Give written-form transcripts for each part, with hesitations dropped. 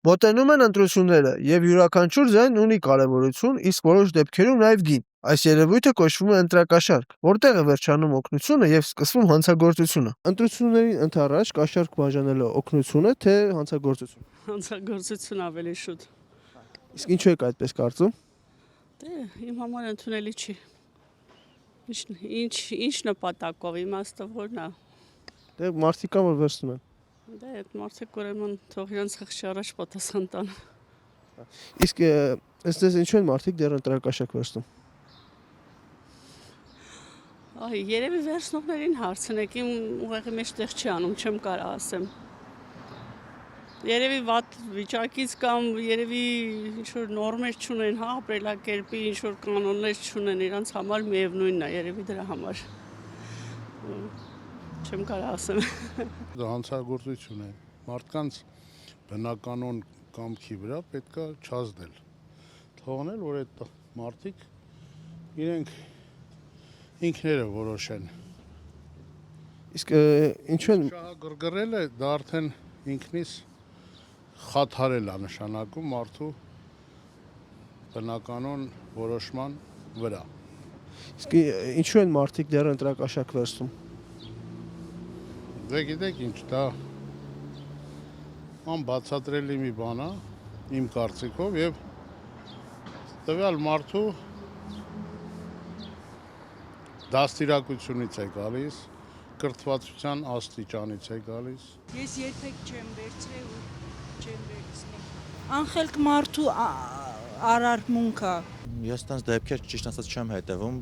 Մոտենում են ընտրությունները, եւ յուրաքանչյուր ձայն ունի կարեւորություն, իսկ որոշ դեպքերում նաեւ գին։ Այս երևույթը կոչվում է ընտրակաշառք, որտեղ է վերջանում օգնությունը եւ սկսվում հանցագործությունը։ Ընտրություններին ընդառաջ կաշառք բաժանելը օգնություն է, թե հանցագործություն։ Հանցագործություն ավելի շուտ։ Իսկ ինչու եք այդպես կարծում։ Դե իմ համար ընդունելի չի։ Ինչ նպատակով, իմաստը որն է։ Դե մարդիկ կան, որ վերցնում են։ Դե այդ մարդիկ ուրեմն թող իրենց խղճի առաջ պատասխան տան։ Իսկ ըստ ինչու են մարդիկ դեռ ընտրակաշառք վերցնում։ Այ երևի վերցնողներին հարցնեք, իմ ուղեղի մեջ տեղ չի անում, չեմ կարող ասեմ։ Երևի վատ վիճակից կամ երևի ինչ-որ նորմեր չունեն, հա, ապրելակերպի ինչ-որ կանոններ չունեն, իրանց համար միևնույնն է, երևի դրա համար։ Չեմ կարող ասեմ։ Դա հանցագործություն է։ Մարդկանց բնականon կամքի վրա պետքա չազդել։ Թողնել, որ այդ մարդիկ իրենք ինքները որոշեն։ Իսկ ինչու են Շահագրգռելը դա արդեն ինքնից խաթարել է նշանակում մարդու բնականon որոշման վրա։ Իսկ ինչու են մարդիկ դեռ ընտրակաշառք վերցնում։ Դե գիտեք ինչ, դա անբացատրելի մի բան է, իմ կարծիքով, եւ տվյալ մարդու դաստիարակությունից է գալիս, կրթվածության աստիճանից է գալիս։ Ես երբեք չեմ վերցրել ու չեմ վերցնի։ Անխելք մարդու արարմունքա։ Ես տենց դեպքեր ճիշտ ասած չեմ հետևում,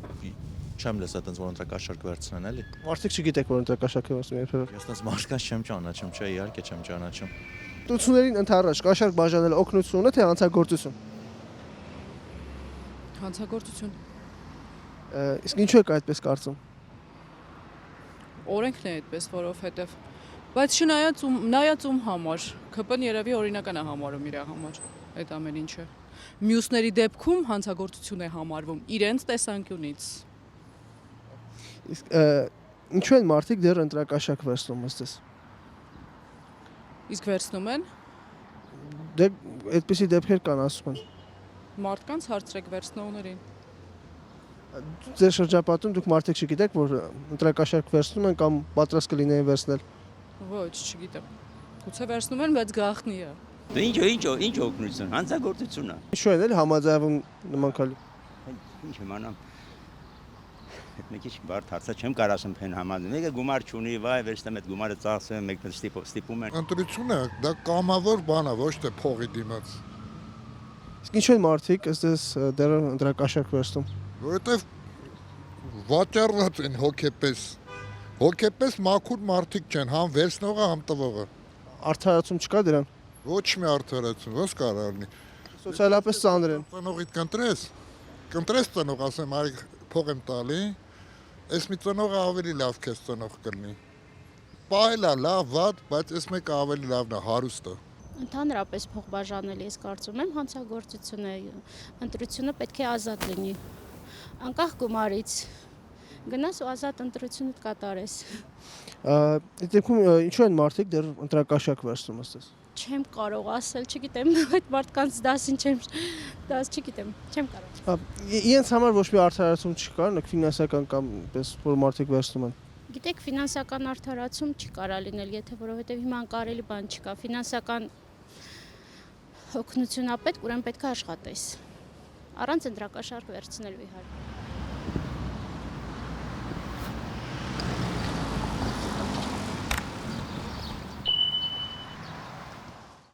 չեմ լսել տենց որ ընտրակաշառք վերցնեն էլի։ Մարդիկ չգիտեք, որ ընտրակաշառք է վերցնում երբևէ։ Ես տենց մարդկանց չեմ ճանաչում, չէ, իհարկե չեմ ճանաչում։ Ընտրություններին ընդառաջ կաշառք բաժանելը օգնություն է, թե հանցագործություն։ Հանցագործություն։ Իսկ ինչու եք այդպես կարծում։ Օրենքն է այդպես, որովհետև բայց նայած ում համար, ԿՊ-ն երևի օրինական է համարում իր համար այդ ամեն ինչը։ Մյուսների դեպքում հանցագործություն է համարվում իրենց տեսանկյունից։ Իսկ ինչու են մարդիկ դեռ ընտրակաշառք վերցնում ըստ ես։ Իսկ վերցնում են Դե այդպիսի դեպքեր կան, ասում են։ մարդկանց հարցրեք վերցնողներին։ Ձեր շրջապատում դուք մարդիկ չգիտեք, որ ընտրակաշառք վերցնում են կամ պատրաստ կլինեին վերցնել։ Ոչ, չգիտեմ։ Գուցե վերցնում են, բայց գաղտնի է։ Ինչ օգնություն, հանցագործություն է։ Ինչու են էլ համաձայնվում նման քայլի։ Ինչ իմանամ։ Այդ մի քիչ բարդ հարց է, չեմ կարող ասեմ փեն համաձայն։ Մեկը գումար չունի, վայ, վերցնեմ այդ գումարը ծախսեմ, մեկը ստիպում են։ Ընտրությունը դա կամավոր բան է, ոչ թե փողի դիմաց։ Իսկ ինչու են մարդիկ ըստ ես դեռ ընտրակաշառք վերցնում։ Որովհետև վաճառված են հոգեպես։ Հոգեպես մաքուր մարդիկ չեն, համ վերցնողը, համ տվողը։ Արդարացում չկա դրան։ Ոչ մի արդարացում, ո՞նց կարող լինի։ Սոցիալապես ծանր են։ Ծնողիդ կընտրես ծնող, ասեմ, այ փող եմ տալի, այս մի ծնողը ավելի լավ քեզ ծնող կլինի։ Պահելա լավ, վատ, բայց այս մեկը ավելի լավն է, հարուստը։ Ընդհանրապես փող բաժանել ես կարծում եմ հանցագործություն է, ընտրությունը պետք է ազատ լինի։ Անկախ գումարից գնաս ու ազատ ընտրությունդ կատարես։ Այդ դեպքում ինչու են մարդիկ դեռ ընտրակաշառք վերցնում ըստ ես։ Չեմ կարող ասել, չգիտեմ, այդ մարդկանց դասին չգիտեմ, չեմ կարող։ Իրենց համար ոչ մի արդարացում չկա, նույնիսկ ֆինանսական կամ պես որ մարդիկ վերցնում են։ Գիտեք, ֆինանսական արդարացում չի կարա լինել, եթե որովհետև հիմա անկարելի բան չկա։ Ֆինանսական օգնությունապետք, ուրեմն պետք է աշխատես։ Առանց ընտրակաշառք վերցնելու իհարկե։